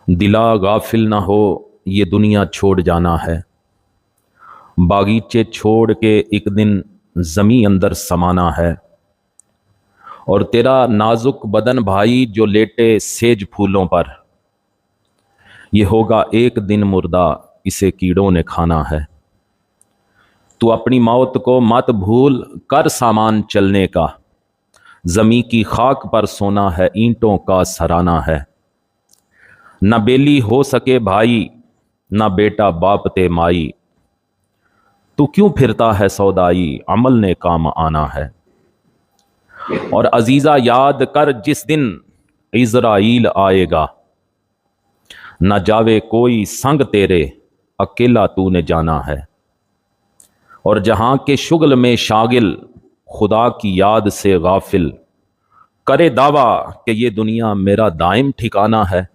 دلا غافل نہ ہو یہ دنیا چھوڑ جانا ہے، باغیچے چھوڑ کے ایک دن زمیں اندر سمانا ہے، اور تیرا نازک بدن بھائی جو لیٹے سیج پھولوں پر، یہ ہوگا ایک دن مردہ اسے کیڑوں نے کھانا ہے۔ تو اپنی موت کو مت بھول کر سامان چلنے کا، زمیں کی خاک پر سونا ہے اینٹوں کا سرانا ہے۔ نہ بیلی ہو سکے بھائی نہ بیٹا باپ تے مائی، تو کیوں پھرتا ہے سودائی عمل نے کام آنا ہے۔ اور عزیزہ یاد کر جس دن عزرائیل آئے گا، نہ جاوے کوئی سنگ تیرے اکیلا تو نے جانا ہے۔ اور جہاں کے شغل میں شاغل خدا کی یاد سے غافل، کرے دعویٰ کہ یہ دنیا میرا دائم ٹھکانہ ہے۔